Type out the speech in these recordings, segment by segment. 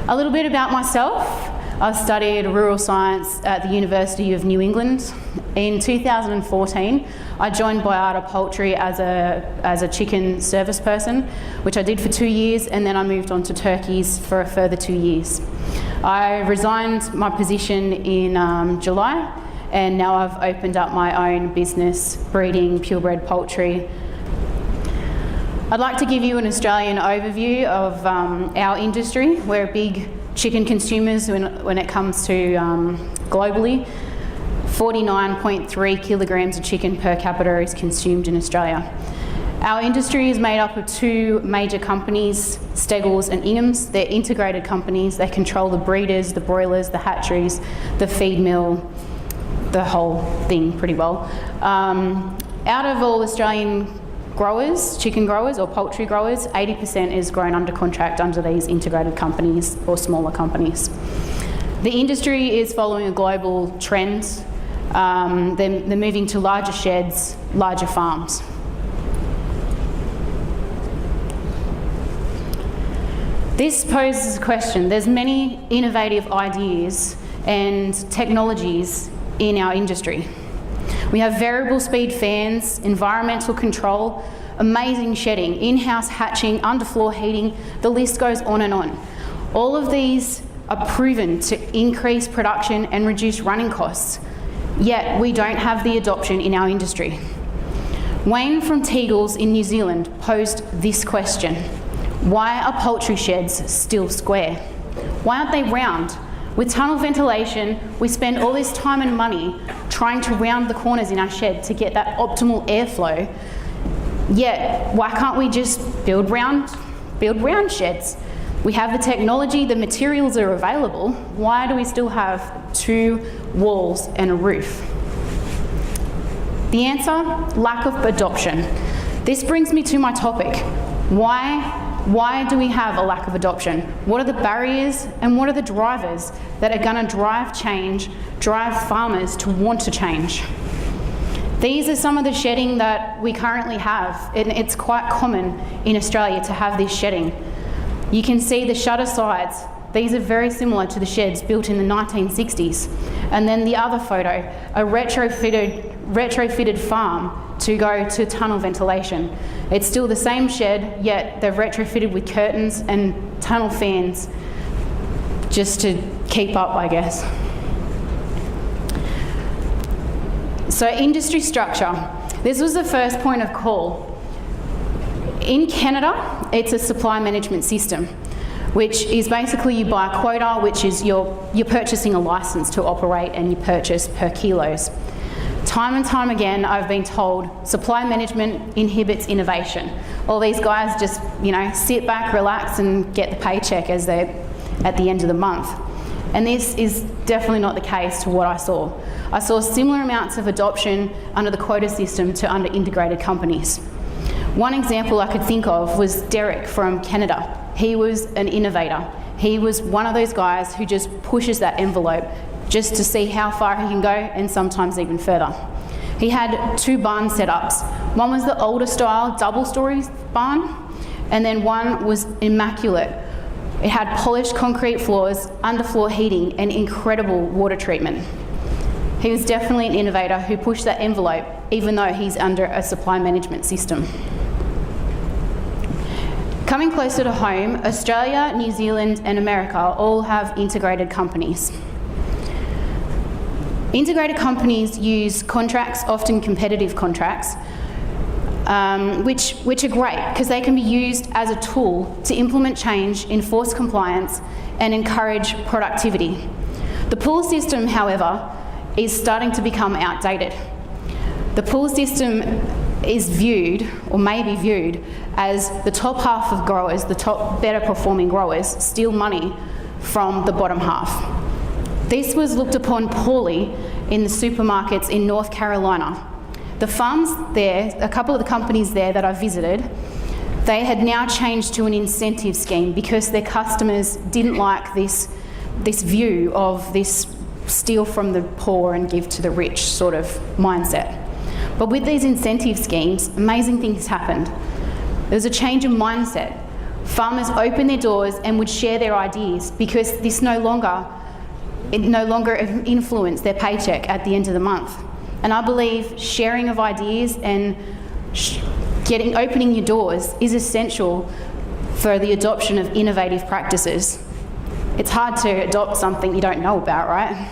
A little bit about myself. I've studied rural science at the University of New England. In 2014, I joined Poultry as a chicken service person, which I did for 2 years, and then I moved on to turkeys for a further 2 years. I resigned my position in July, and now I've opened up my own business breeding purebred poultry. I'd like to give you an Australian overview of our industry. We're big chicken consumers when it comes to globally. 49.3 kilograms of chicken per capita is consumed in Australia. Our industry is made up of two major companies, Steggles and Ingham's. They're integrated companies. They control the breeders, the broilers, the hatcheries, the feed mill, the whole thing pretty well. Out of all Australian growers, chicken growers or poultry growers, 80% is grown under contract under these integrated companies or smaller companies. The industry is following a global trend. They're moving to larger sheds, larger farms. This poses a question. There's many innovative ideas and technologies in our industry. We have variable speed fans, environmental control, amazing shedding, in-house hatching, underfloor heating, the list goes on and on. All of these are proven to increase production and reduce running costs, yet we don't have the adoption in our industry. Wayne from Teagles in New Zealand posed this question: why are poultry sheds still square? Why aren't they round? With tunnel ventilation, we spend all this time and money trying to round the corners in our shed to get that optimal airflow. Yet, why can't we just build round sheds? We have the technology, the materials are available. Why do we still have two walls and a roof? The answer: lack of adoption. This brings me to my topic. Why do we have a lack of adoption? What are the barriers and what are the drivers that are going to drive change, drive farmers to want to change? These are some of the shedding that we currently have, and it's quite common in Australia to have this shedding. You can see the shutter sides. These are very similar to the sheds built in the 1960s. And then the other photo, a retrofitted farm to go to tunnel ventilation. It's still the same shed, yet they've retrofitted with curtains and tunnel fans just to keep up, I guess. So industry structure. This was the first point of call. In Canada, it's a supply management system, which is basically you buy a quota, which is you're purchasing a license to operate, and you purchase per kilos. Time and time again, I've been told supply management inhibits innovation. All these guys just, sit back, relax, and get the paycheck as they're at the end of the month. And this is definitely not the case to what I saw. I saw similar amounts of adoption under the quota system to under integrated companies. One example I could think of was Derek from Canada. He was an innovator. He was one of those guys who just pushes that envelope just to see how far he can go, and sometimes even further. He had two barn setups. One was the older style double-story barn, and then one was immaculate. It had polished concrete floors, underfloor heating, and incredible water treatment. He was definitely an innovator who pushed that envelope, even though he's under a supply management system. Coming closer to home, Australia, New Zealand, and America all have integrated companies. Integrated companies use contracts, often competitive contracts, which are great because they can be used as a tool to implement change, enforce compliance, and encourage productivity. The pool system, however, is starting to become outdated. The pool system is viewed, or may be viewed, as the top half of growers, the top better performing growers, steal money from the bottom half. This was looked upon poorly in the supermarkets in North Carolina. The farms there, a couple of the companies there that I visited, they had now changed to an incentive scheme because their customers didn't like this view of this steal from the poor and give to the rich sort of mindset. But with these incentive schemes, amazing things happened. There was a change of mindset. farmers opened their doors and would share their ideas, because this no longer influenced their paycheck at the end of the month. And I believe sharing of ideas and opening your doors is essential for the adoption of innovative practices. It's hard to adopt something you don't know about, right?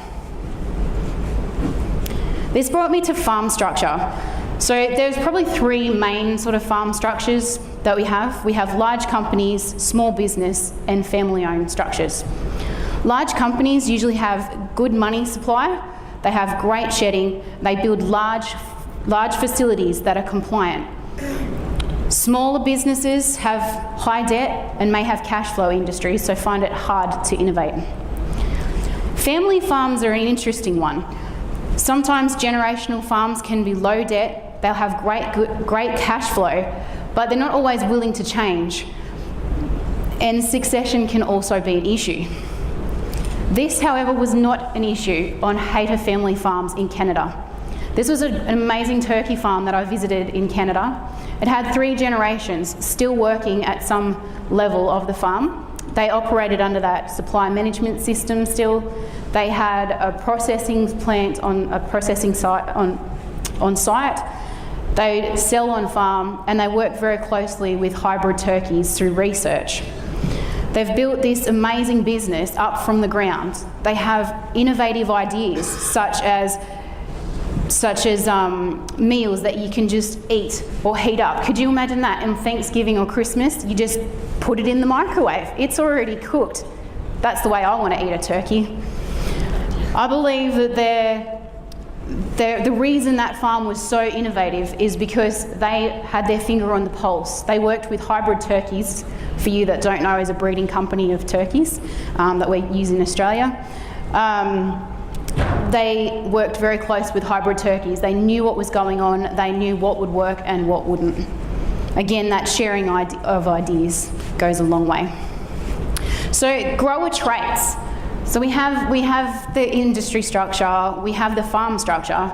This brought me to farm structure. So there's probably three main sort of farm structures that we have. We have large companies, small business, and family-owned structures. Large companies usually have good money supply, they have great shedding, they build large facilities that are compliant. Smaller businesses have high debt and may have cash flow industries, so find it hard to innovate. Family farms are an interesting one. Sometimes generational farms can be low debt, they'll have great cash flow, but they're not always willing to change. And succession can also be an issue. This, however, was not an issue on Hayter family farms in Canada. This was an amazing turkey farm that I visited in Canada. It had 3 generations still working at some level of the farm. They operated under that supply management system still. They had a processing plant on a processing site on site. They sell on farm, and they work very closely with hybrid turkeys through research. They've built this amazing business up from the ground. They have innovative ideas such as meals that you can just eat or heat up. Could you imagine that on Thanksgiving or Christmas? You just put it in the microwave. It's already cooked. That's the way I want to eat a turkey. I believe that the reason that farm was so innovative is because they had their finger on the pulse. They worked with hybrid turkeys, for you that don't know, is a breeding company of turkeys that we use in Australia. They worked very close with hybrid turkeys. They knew what was going on. They knew what would work and what wouldn't. Again, that sharing of ideas goes a long way. So grower traits. So we have the industry structure, we have the farm structure.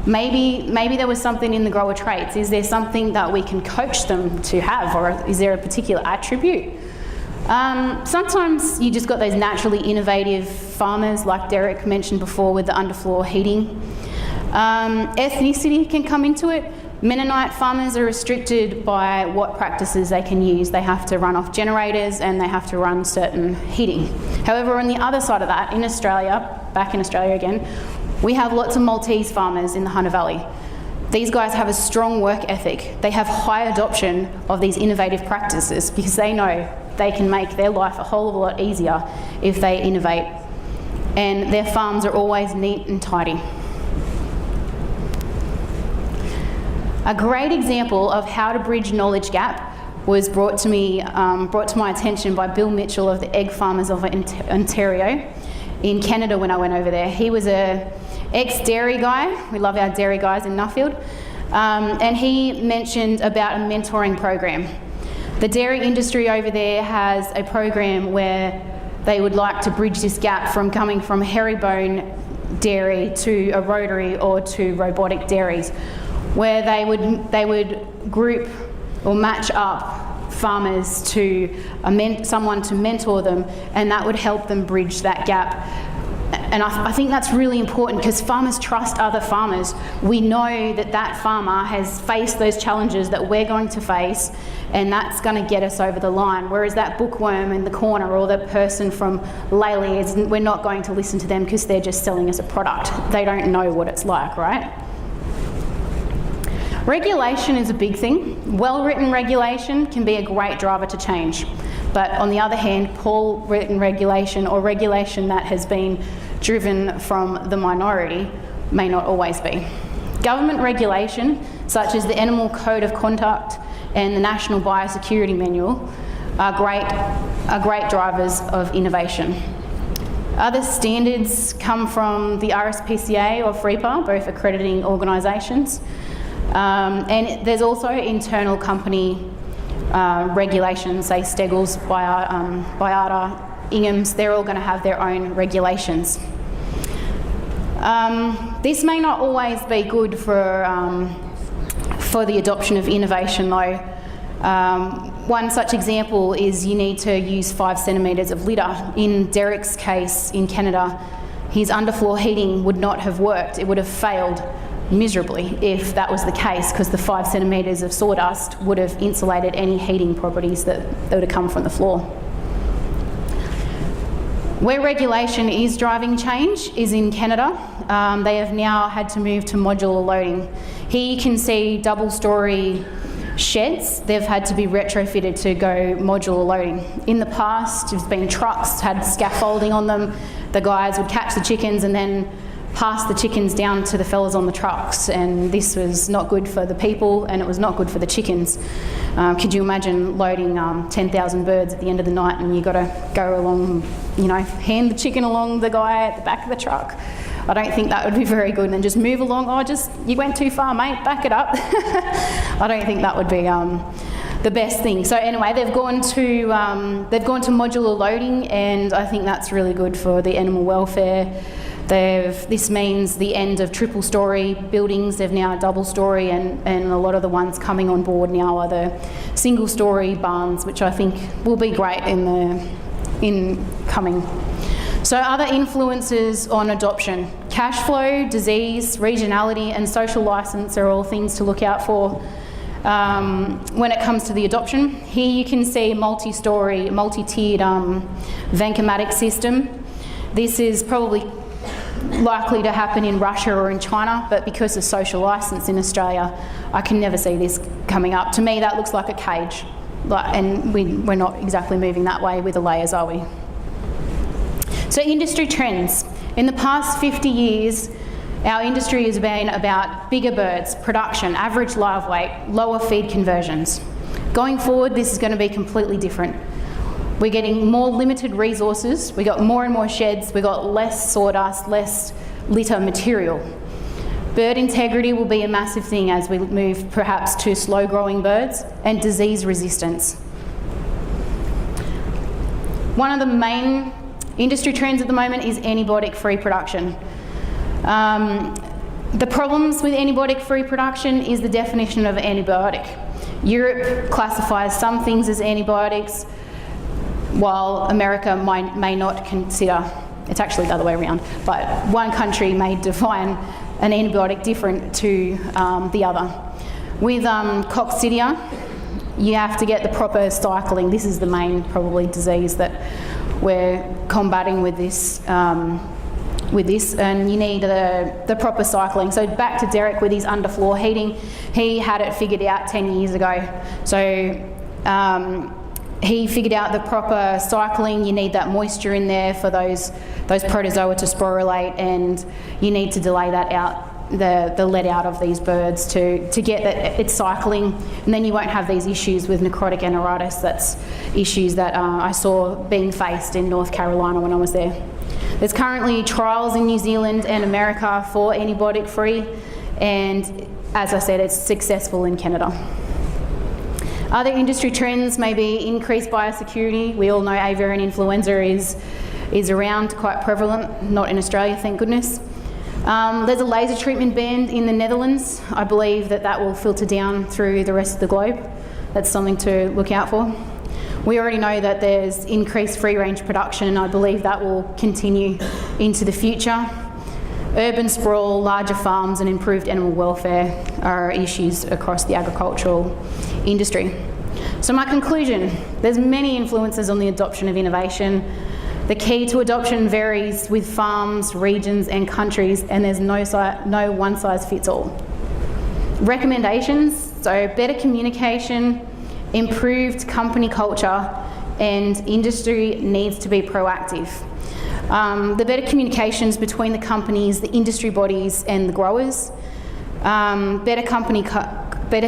Maybe there was something in the grower traits. Is there something that we can coach them to have, or is there a particular attribute? Sometimes you just got those naturally innovative farmers, like Derek mentioned before with the underfloor heating. Ethnicity can come into it. Mennonite farmers are restricted by what practices they can use. They have to run off generators and they have to run certain heating. However, on the other side of that, in Australia, back in Australia again, we have lots of Maltese farmers in the Hunter Valley. These guys have a strong work ethic. They have high adoption of these innovative practices because they know they can make their life a whole lot easier if they innovate. And their farms are always neat and tidy. A great example of how to bridge knowledge gap was brought to my attention by Bill Mitchell of the Egg Farmers of Ontario in Canada when I went over there. He was a ex-dairy guy. We love our dairy guys in Nuffield. And he mentioned about a mentoring program. The dairy industry over there has a program where they would like to bridge this gap from coming from herringbone dairy to a rotary or to robotic dairies, where they would group or match up farmers to someone to mentor them, and that would help them bridge that gap. And I think that's really important because farmers trust other farmers. We know that that farmer has faced those challenges that we're going to face, and that's going to get us over the line. Whereas that bookworm in the corner or the person from Laley, we're not going to listen to them because they're just selling us a product. They don't know what it's like, right? Regulation is a big thing. Well-written regulation can be a great driver to change. But on the other hand, poor written regulation or regulation that has been driven from the minority may not always be. Government regulation, such as the Animal Code of Conduct and the National Biosecurity Manual, are great drivers of innovation. Other standards come from the RSPCA or FREPA, both accrediting organisations. And there's also internal company regulations, say Steggles, Biata, Ingham's, they're all going to have their own regulations. This may not always be good for the adoption of innovation though. One such example is you need to use 5 centimetres of litter. In Derek's case in Canada, his underfloor heating would not have worked. It would have failed miserably if that was the case, because the 5 centimetres of sawdust would have insulated any heating properties that would have come from the floor. Where regulation is driving change is in Canada. They have now had to move to modular loading. Here you can see double-storey sheds. They've had to be retrofitted to go modular loading. In the past, there's been trucks, had scaffolding on them. The guys would catch the chickens and then pass the chickens down to the fellas on the trucks, and this was not good for the people and it was not good for the chickens. Could you imagine loading 10,000 birds at the end of the night and you've got to go along, you know, hand the chicken along the guy at the back of the truck? I don't think that would be very good, and then just move along. Oh, just, you went too far, mate, back it up. I don't think that would be the best thing. So anyway, they've gone to modular loading, and I think that's really good for the animal welfare. This means the end of triple-storey buildings. They've now double-storey, and a lot of the ones coming on board now are the single-storey barns, which I think will be great in coming. So other influences on adoption: cash flow, disease, regionality, and social licence are all things to look out for when it comes to the adoption. Here you can see multi-storey, multi-tiered vancomatic system. This is probably likely to happen in Russia or in China, but because of social licence in Australia, I can never see this coming up. To me, that looks like a cage, and we're not exactly moving that way with the layers, are we? So industry trends. In the past 50 years, our industry has been about bigger birds, production, average live weight, lower feed conversions. Going forward, this is going to be completely different. We're getting more limited resources, we got more and more sheds, we got less sawdust, less litter material. Bird integrity will be a massive thing as we move perhaps to slow growing birds, and disease resistance. One of the main industry trends at the moment is antibiotic-free production. The problems with antibiotic-free production is the definition of antibiotic. Europe classifies some things as antibiotics, while America may not consider, it's actually the other way around, but one country may define an antibiotic different to the other. With coccidia, you have to get the proper cycling. This is the main probably disease that we're combating with this, and you need the proper cycling. So back to Derek with his underfloor heating, he had it figured out 10 years ago. So he figured out the proper cycling. You need that moisture in there for those protozoa to sporulate, and you need to delay that out, the let out of these birds to get that it's cycling, and then you won't have these issues with necrotic enteritis. That's issues that I saw being faced in North Carolina when I was there. There's currently trials in New Zealand and America for antibiotic-free, and as I said, it's successful in Canada. Other industry trends may be increased biosecurity. We all know avian influenza is around, quite prevalent, not in Australia, thank goodness. There's a laser treatment ban in the Netherlands. I believe that will filter down through the rest of the globe. That's something to look out for. We already know that there's increased free-range production, and I believe that will continue into the future. Urban sprawl, larger farms, and improved animal welfare are issues across the agricultural industry. So my conclusion, there's many influences on the adoption of innovation. The key to adoption varies with farms, regions, and countries, and there's no one-size-fits-all. Recommendations, so better communication, improved company culture, and industry needs to be proactive. The better communications between the companies, the industry bodies, and the growers. Better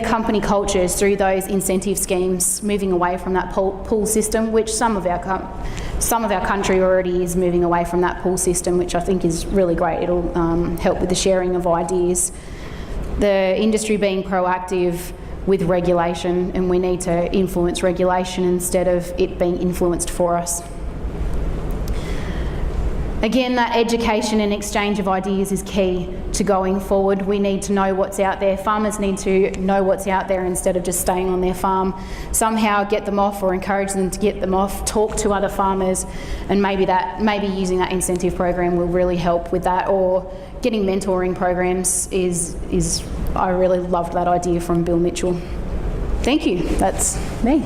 company cultures through those incentive schemes, moving away from that pool system, which some of our country already is moving away from that pool system, which I think is really great. It'll help with the sharing of ideas. The industry being proactive with regulation, and we need to influence regulation instead of it being influenced for us. Again, that education and exchange of ideas is key to going forward. We need to know what's out there. Farmers need to know what's out there instead of just staying on their farm. Somehow get them off or encourage them to get them off, talk to other farmers, and maybe using that incentive program will really help with that, or getting mentoring programs is I really loved that idea from Bill Mitchell. Thank you, that's me.